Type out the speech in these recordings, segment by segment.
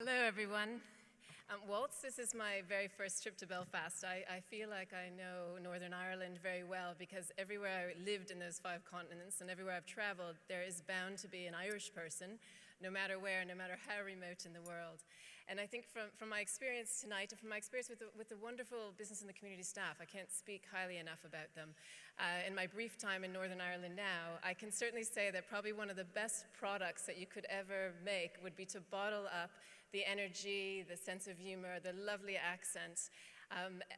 Hello, everyone. Waltz, this is my very first trip to Belfast. I feel like I know Northern Ireland very well because everywhere I lived in those 5 continents and everywhere I've traveled, there is bound to be an Irish person, no matter where, no matter how remote in the world. And I think from my experience tonight and from my experience with the wonderful business and the community staff, I can't speak highly enough about them. In my brief time in Northern Ireland now, I can certainly say that probably one of the best products that you could ever make would be to bottle up the energy, the sense of humor, the lovely accents,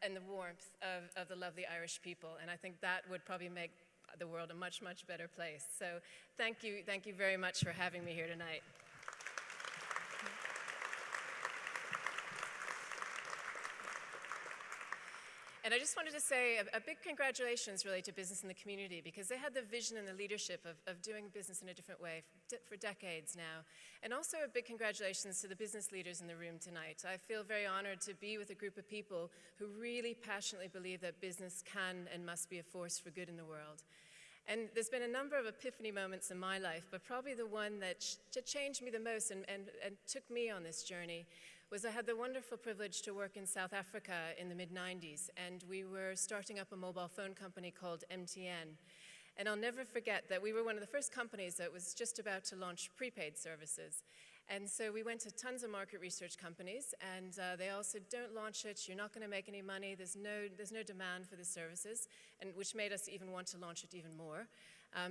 and the warmth of the lovely Irish people. And I think that would probably make the world a much, much better place. So thank you very much for having me here tonight. And I just wanted to say a big congratulations really to business in the community because they had the vision and the leadership of doing business in a different way for decades now. And also a big congratulations to the business leaders in the room tonight. I feel very honored to be with a group of people who really passionately believe that business can and must be a force for good in the world. And there's been a number of epiphany moments in my life, but probably the one that changed me the most and took me on this journey was I had the wonderful privilege to work in South Africa in the mid-90s, and we were starting up a mobile phone company called MTN. And I'll never forget that we were one of the first companies that was just about to launch prepaid services. And so we went to tons of market research companies, and they all said, don't launch it, you're not going to make any money, there's no demand for the services, and which made us even want to launch it even more.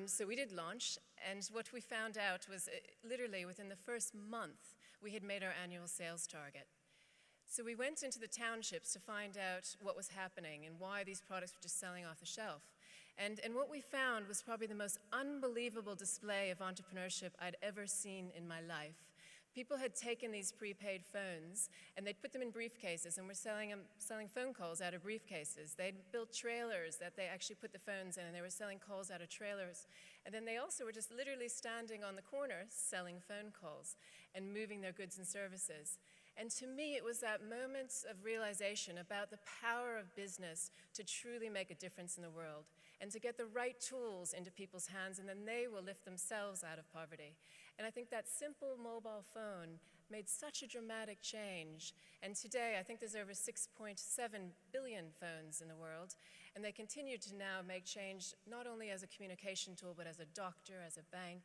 So we did launch, and what we found out was literally within the first month, we had made our annual sales target. So we went into the townships to find out what was happening and why these products were just selling off the shelf. And what we found was probably the most unbelievable display of entrepreneurship I'd ever seen in my life. People had taken these prepaid phones and they'd put them in briefcases and were selling phone calls out of briefcases. They'd built trailers that they actually put the phones in and they were selling calls out of trailers. And then they also were just literally standing on the corner selling phone calls and moving their goods and services. And to me, it was that moment of realization about the power of business to truly make a difference in the world and to get the right tools into people's hands, and then they will lift themselves out of poverty. And I think that simple mobile phone made such a dramatic change. And today, I think there's over 6.7 billion phones in the world, and they continue to now make change not only as a communication tool, but as a doctor, as a bank.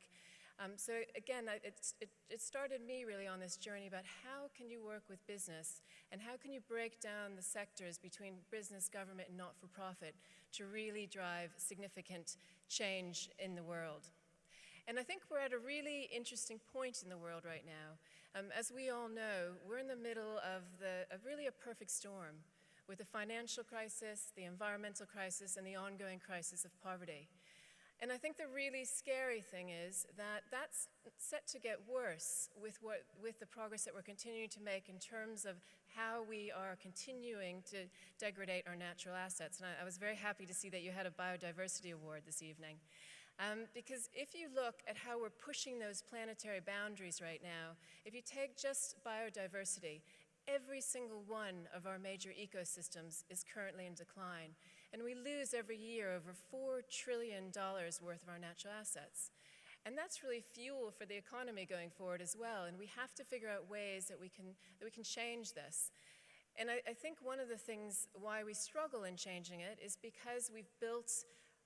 So again, it started me really on this journey about how can you work with business and how can you break down the sectors between business, government, and not-for-profit to really drive significant change in the world. And I think we're at a really interesting point in the world right now. As we all know, we're in the middle of really a perfect storm with the financial crisis, the environmental crisis, and the ongoing crisis of poverty. And I think the really scary thing is that that's set to get worse with the progress that we're continuing to make in terms of how we are continuing to degrade our natural assets. And I was very happy to see that you had a biodiversity award this evening. Because if you look at how we're pushing those planetary boundaries right now, if you take just biodiversity, every single one of our major ecosystems is currently in decline. And we lose every year over $4 trillion worth of our natural assets. And that's really fuel for the economy going forward as well. And we have to figure out ways that we can change this. And I think one of the things why we struggle in changing it is because we've built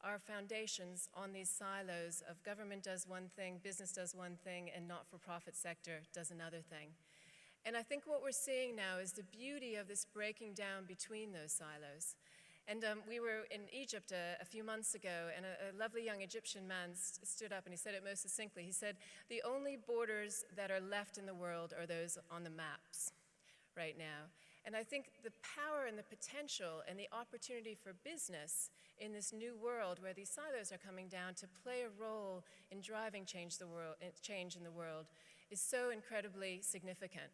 our foundations on these silos of government does one thing, business does one thing, and not-for-profit sector does another thing. And I think what we're seeing now is the beauty of this breaking down between those silos. And we were in Egypt a few months ago, and a lovely young Egyptian man stood up and he said it most succinctly. He said, the only borders that are left in the world are those on the maps right now. And I think the power and the potential and the opportunity for business in this new world where these silos are coming down to play a role in driving change in the world is so incredibly significant.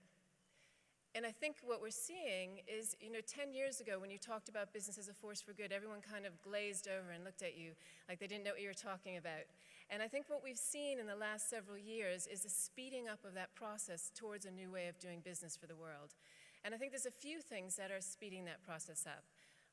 And I think what we're seeing is, 10 years ago when you talked about business as a force for good, everyone kind of glazed over and looked at you like they didn't know what you were talking about. And I think what we've seen in the last several years is a speeding up of that process towards a new way of doing business for the world. And I think there's a few things that are speeding that process up.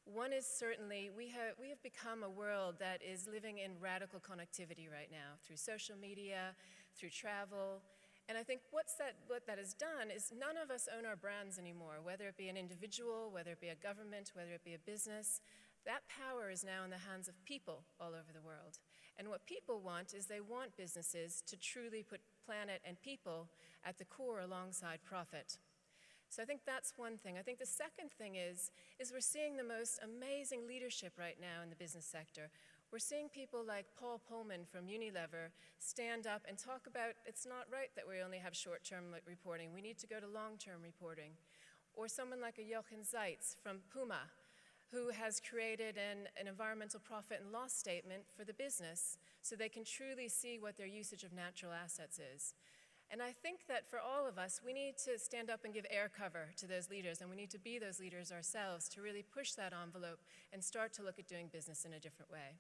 One is certainly we have become a world that is living in radical connectivity right now through social media, through travel, And I think what that has done is none of us own our brands anymore, whether it be an individual, whether it be a government, whether it be a business. That power is now in the hands of people all over the world. And what people want is they want businesses to truly put planet and people at the core alongside profit. So I think that's one thing. I think the second thing is we're seeing the most amazing leadership right now in the business sector. We're seeing people like Paul Pullman from Unilever stand up and talk about it's not right that we only have short-term reporting. We need to go to long-term reporting. Or someone like a Jochen Zeitz from Puma, who has created an environmental profit and loss statement for the business so they can truly see what their usage of natural assets is. And I think that for all of us, we need to stand up and give air cover to those leaders, and we need to be those leaders ourselves to really push that envelope and start to look at doing business in a different way.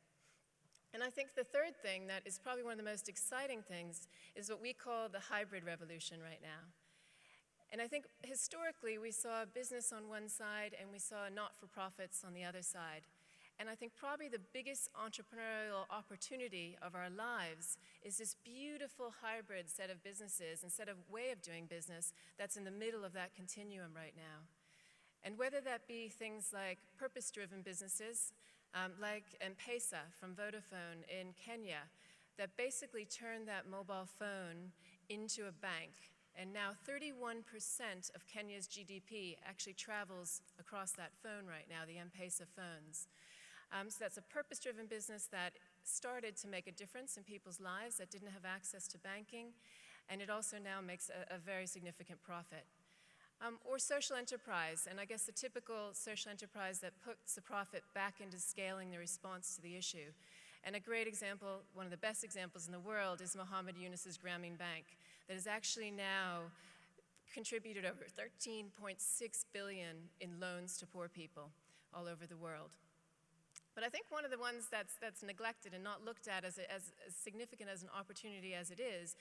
And I think the third thing that is probably one of the most exciting things is what we call the hybrid revolution right now. And I think historically we saw business on one side and we saw not-for-profits on the other side. And I think probably the biggest entrepreneurial opportunity of our lives is this beautiful hybrid set of businesses and set of way of doing business that's in the middle of that continuum right now. And whether that be things like purpose-driven businesses, like M-Pesa from Vodafone in Kenya, that basically turned that mobile phone into a bank. And now 31% of Kenya's GDP actually travels across that phone right now, the M-Pesa phones. So that's a purpose-driven business that started to make a difference in people's lives that didn't have access to banking, and it also now makes a very significant profit. Or social enterprise, and I guess the typical social enterprise that puts the profit back into scaling the response to the issue. And a great example, one of the best examples in the world, is Mohammed Yunus's Grameen Bank, that has actually now contributed over $13.6 billion in loans to poor people all over the world. But I think one of the ones that's neglected and not looked at as significant as an opportunity as it is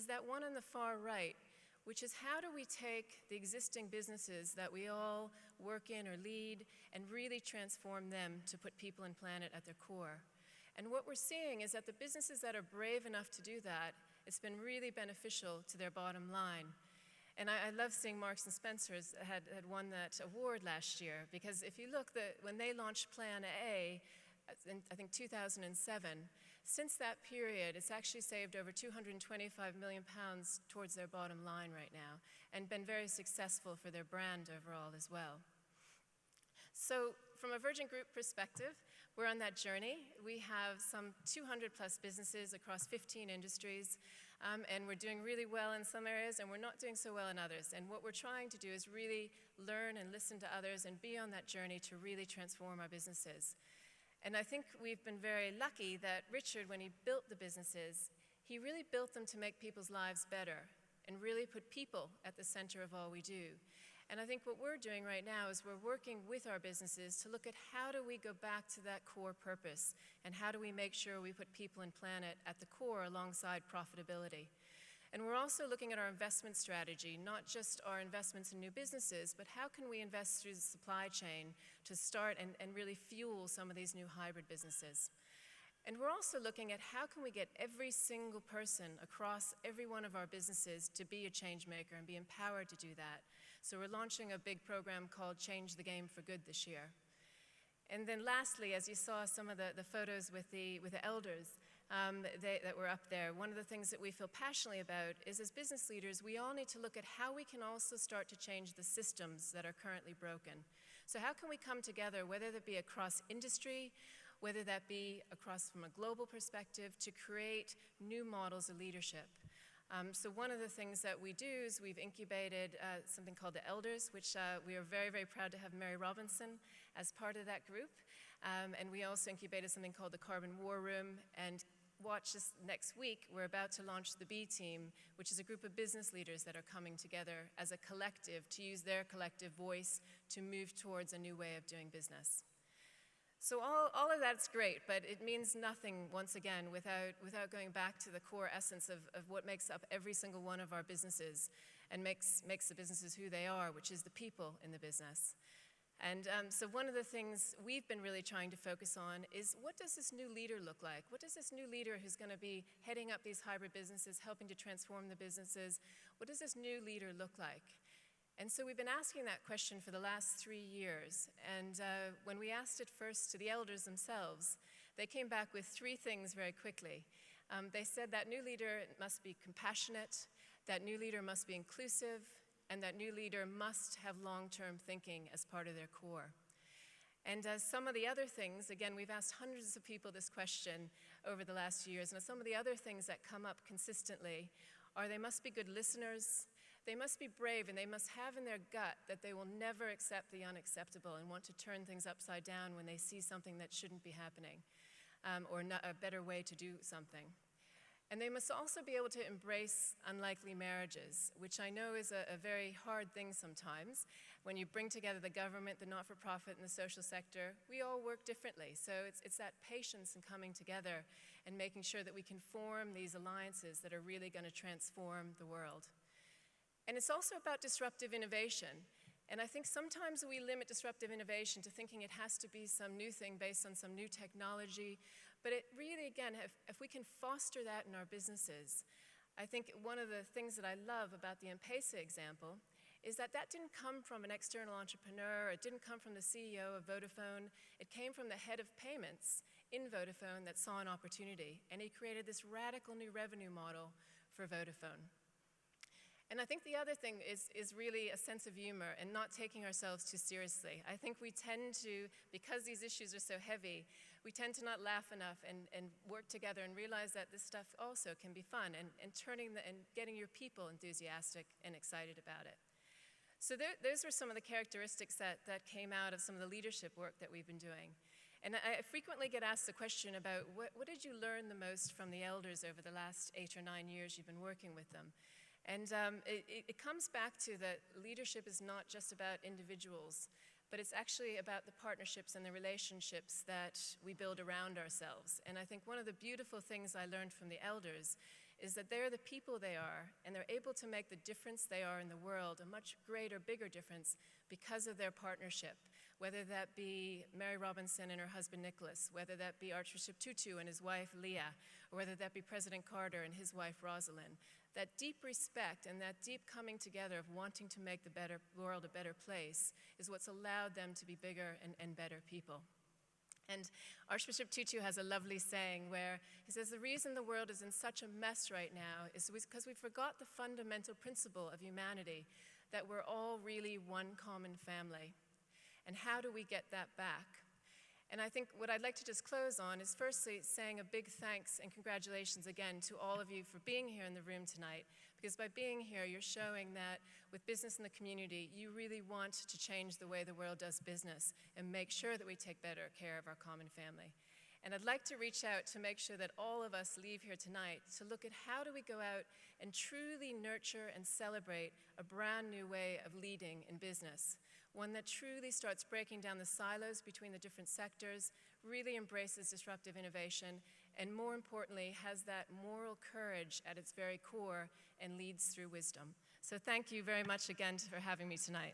that one on the far right, which is how do we take the existing businesses that we all work in or lead and really transform them to put people and planet at their core. And what we're seeing is that the businesses that are brave enough to do that, it's been really beneficial to their bottom line. And I love seeing Marks and Spencer's had won that award last year, because if you look, when they launched Plan A in, I think, 2007, since that period, it's actually saved over £225 million towards their bottom line right now, and been very successful for their brand overall as well. So from a Virgin Group perspective, we're on that journey. We have some 200 plus businesses across 15 industries, and we're doing really well in some areas, and we're not doing so well in others. And what we're trying to do is really learn and listen to others and be on that journey to really transform our businesses. And I think we've been very lucky that Richard, when he built the businesses, he really built them to make people's lives better and really put people at the center of all we do. And I think what we're doing right now is we're working with our businesses to look at how do we go back to that core purpose, and how do we make sure we put people and planet at the core alongside profitability. And we're also looking at our investment strategy, not just our investments in new businesses, but how can we invest through the supply chain to start and really fuel some of these new hybrid businesses. And we're also looking at how can we get every single person across every one of our businesses to be a change maker and be empowered to do that. So we're launching a big program called Change the Game for Good this year. And then lastly, as you saw some of the photos with the elders that were up there, one of the things that we feel passionately about is, as business leaders, we all need to look at how we can also start to change the systems that are currently broken. So how can we come together, whether that be across industry, whether that be across from a global perspective, to create new models of leadership. So one of the things that we do is we've incubated something called the Elders, which we are very, very proud to have Mary Robinson as part of that group. And we also incubated something called the Carbon War Room. And watch this next week, we're about to launch the B Team, which is a group of business leaders that are coming together as a collective to use their collective voice to move towards a new way of doing business. So all of that's great, but it means nothing, once again, without going back to the core essence of what makes up every single one of our businesses and makes the businesses who they are, which is the people in the business. And so one of the things we've been really trying to focus on is, what does this new leader look like? What does this new leader who's going to be heading up these hybrid businesses, helping to transform the businesses, what does this new leader look like? And so we've been asking that question for the last 3 years. And when we asked it first to the elders themselves, they came back with 3 things very quickly. They said that new leader must be compassionate, that new leader must be inclusive, and that new leader must have long-term thinking as part of their core. And some of the other things, again, we've asked hundreds of people this question over the last few years, and some of the other things that come up consistently are they must be good listeners, they must be brave, and they must have in their gut that they will never accept the unacceptable and want to turn things upside down when they see something that shouldn't be happening, or a better way to do something. And they must also be able to embrace unlikely marriages, which I know is a very hard thing sometimes. When you bring together the government, the not-for-profit, and the social sector, we all work differently. So it's that patience in coming together and making sure that we can form these alliances that are really going to transform the world. And it's also about disruptive innovation. And I think sometimes we limit disruptive innovation to thinking it has to be some new thing based on some new technology. But it really, again, if we can foster that in our businesses, I think one of the things that I love about the M-Pesa example is that that didn't come from an external entrepreneur, it didn't come from the CEO of Vodafone, it came from the head of payments in Vodafone that saw an opportunity, and he created this radical new revenue model for Vodafone. And I think the other thing is really a sense of humor and not taking ourselves too seriously. I think we tend to, because these issues are so heavy, we tend to not laugh enough and work together and realize that this stuff also can be fun and getting your people enthusiastic and excited about it. So those were some of the characteristics that came out of some of the leadership work that we've been doing. And I frequently get asked the question about what did you learn the most from the elders over the last 8 or 9 years you've been working with them? And it comes back to that leadership is not just about individuals, but it's actually about the partnerships and the relationships that we build around ourselves. And I think one of the beautiful things I learned from the elders is that they're the people they are, and they're able to make the difference they are in the world, a much greater, bigger difference because of their partnership. Whether that be Mary Robinson and her husband Nicholas, whether that be Archbishop Tutu and his wife Leah, or whether that be President Carter and his wife Rosalind. That deep respect and that deep coming together of wanting to make the world a better place is what's allowed them to be bigger and better people. And Archbishop Tutu has a lovely saying where he says, the reason the world is in such a mess right now is because we forgot the fundamental principle of humanity, that we're all really one common family. And how do we get that back? And I think what I'd like to just close on is firstly saying a big thanks and congratulations again to all of you for being here in the room tonight, because by being here, you're showing that with business in the community, you really want to change the way the world does business and make sure that we take better care of our common family. And I'd like to reach out to make sure that all of us leave here tonight to look at how do we go out and truly nurture and celebrate a brand new way of leading in business. One that truly starts breaking down the silos between the different sectors, really embraces disruptive innovation, and more importantly, has that moral courage at its very core and leads through wisdom. So thank you very much again for having me tonight.